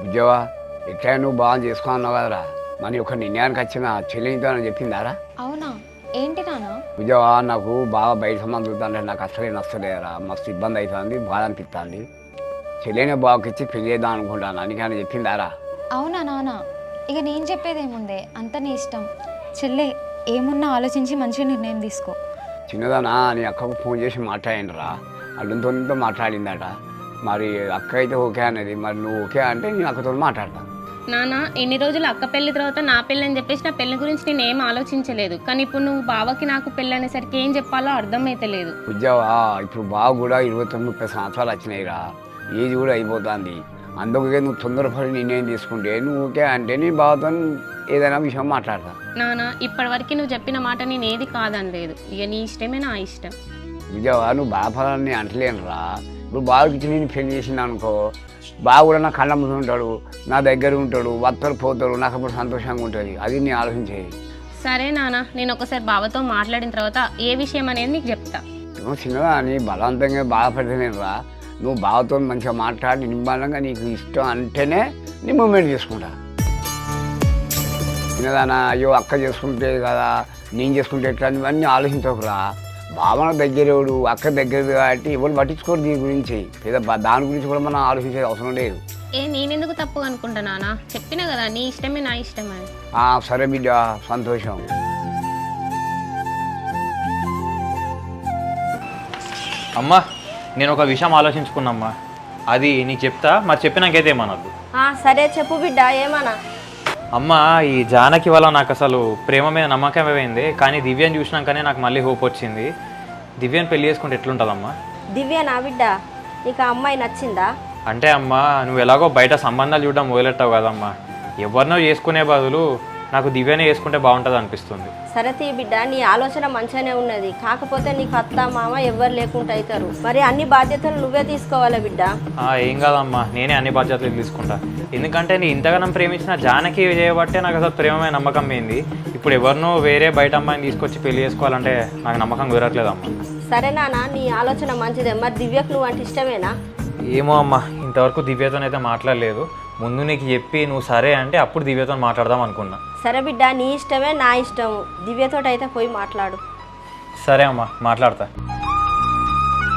ఉద్యోగా ఎట్లా నువ్వు బాగా చేసుకున్నావు కదరా మరి ఒక నిర్ణయానికి వచ్చిన చెల్లితో అని చెప్పిందారా? అవునా? ఏంటి నాన్న? ఉద్యోగా నాకు బాగా బయట సంబంధం చూద్దాంటే నాకు అసలే నచ్చలేదురా, మస్తు ఇబ్బంది అవుతుంది, బాధ అనిపిస్తుంది. చెల్లినే బాగుకిచ్చి పెళ్లి చేద్దాం అనుకుంటాను అందుకని చెప్పిందారా? అవునా నాన్న? ఇక నేను చెప్పేదేముందే, అంత నీ ఇష్టం. చెల్లె ఏమున్నా ఆలోచించి మంచి నిర్ణయం తీసుకో. చిన్నదానా నీ అక్కకు ఫోన్ చేసి మాట్లాడిండ్రా, అల్లుతో మాట్లాడిందట. మరి అక్క అయితే ఓకే అనేది, మరి నువ్వు ఓకే అంటే నేను అక్కతో మాట్లాడతా. నాన్న ఎన్ని రోజులు అక్క పెళ్లి తర్వాత నా పెళ్ళి అని చెప్పేసి నా పెళ్లి గురించి నేను ఏం ఆలోచించలేదు. కానీ ఇప్పుడు నువ్వు బావకి నాకు పెళ్ళి అనేసరికి ఏం చెప్పాలో అర్థమైతే లేదు. ఉద్యోగా ఇప్పుడు బావ కూడా 29-30 సంవత్సరాలు వచ్చినాయిరా, ఏజ్ కూడా అయిపోతుంది. అందుకే నువ్వు తొందరపడి నిర్ణయం తీసుకుంటే నువ్వు ఓకే అంటే నీ బావతో ఏదైనా విషయం మాట్లాడతా. నాన్న ఇప్పటివరకు నువ్వు చెప్పిన మాట నేను ఏది కాదనలేదు. ఇక నీ ఇష్టమే నా ఇష్టం. విజయవా నువ్వు బాధపడాలని అంటలేనురా. ఇప్పుడు బావకి నేను పెళ్లి చేసింది అనుకో, బావ కూడా నా కళ్ళ ముందు ఉంటాడు, నా దగ్గర ఉంటాడు, వత్తలు పోతాడు, నాకు అప్పుడు సంతోషంగా ఉంటుంది. అది నేను ఆలోచించేది. సరే నాన్న, నేను ఒకసారి బావతో మాట్లాడిన తర్వాత ఏ విషయం అనేది నీకు చెప్తా. నువ్వు చిన్నదా అని బలవంతంగా బాధపడితేనేరా, నువ్వు బావతో మంచిగా మాట్లాడి నిమ్మలంగా నీకు ఇష్టం అంటేనే నీ మూమెంట్ తీసుకుంటా. చిన్నదానా అయ్యో అక్క చేసుకుంటే కదా నేను చేసుకుంటే ఎట్లా ఇవన్నీ ఆలోచించకురా. భావన దగ్గరేవాడు, అక్క దగ్గరది కాబట్టి ఎవరు పట్టించుకోరు దీని గురించి. లేదా దాని గురించి కూడా మనం ఆలోచించేది అవసరం లేదు. నేనెందుకు తప్పు అనుకుంటా నాన్న? చెప్పినా కదా నీ ఇష్టమే నా ఇష్టం అని. సరే బిడ్డ, సంతోషం. అమ్మా నేను ఒక విషయం ఆలోచించుకున్నామ్మా, అది నీకు చెప్తా, మరి చెప్పినాకైతే ఏమనద్దు. సరే చెప్పు బిడ్డ, ఏమన్నా? అమ్మ ఈ జానకి వల్ల నాకు అసలు ప్రేమ మీద నమ్మకం అయింది, కానీ దివ్యని చూసినాకనే నాకు మళ్ళీ హోప్ వచ్చింది. దివ్యని పెళ్లి చేసుకుంటే ఎట్లుంటుందమ్మా? దివ్య నా బిడ్డ, నీకు ఆ అమ్మాయి నచ్చిందా? అంటే అమ్మా నువ్వు ఎలాగో బయట సంబంధాలు చూడడం మొదలెట్టావు కదమ్మా, ఎవరినో చేసుకునే బదులు నాకు దివ్యనే చేసుకుంటే బాగుంటుంది అనిపిస్తుంది. సరే తీ బిడ్డ, నీ ఆలోచన మంచిగానే ఉన్నది. కాకపోతే నీకు అత్త మామ ఎవ్వరు లేకుండా అవుతారు. మరి అన్ని బాధ్యతలు నువ్వే తీసుకోవాలి బిడ్డ. ఏం కాదమ్మా, నేనే అన్ని బాధ్యతలు తీసుకుంటా. ఎందుకంటే నీ ఇంతగానం ప్రేమించిన జానకి చేయబట్టే నాకు అసలు ప్రేమమైన నమ్మకం ఏంది. ఇప్పుడు ఎవరినో వేరే బయట అమ్మాయిని తీసుకొచ్చి పెళ్లి చేసుకోవాలంటే నాకు నమ్మకం కుదరట్లేదమ్మా. సరే నాన్న, నీ ఆలోచన మంచిదే. మరి దివ్యకు నువ్వు అంటే ఇష్టమేనా? ఏమో అమ్మా, ఇంతవరకు దివ్యతోనైతే మాట్లాడలేదు. ముందు నీకు చెప్పి నువ్వు సరే అంటే అప్పుడు దివ్యతో మాట్లాడదాం అనుకున్నా. సరే బిడ్డ, నీ ఇష్టమే నా ఇష్టము. దివ్యతోటి అయితే పోయి మాట్లాడు. సరే అమ్మా, మాట్లాడతా.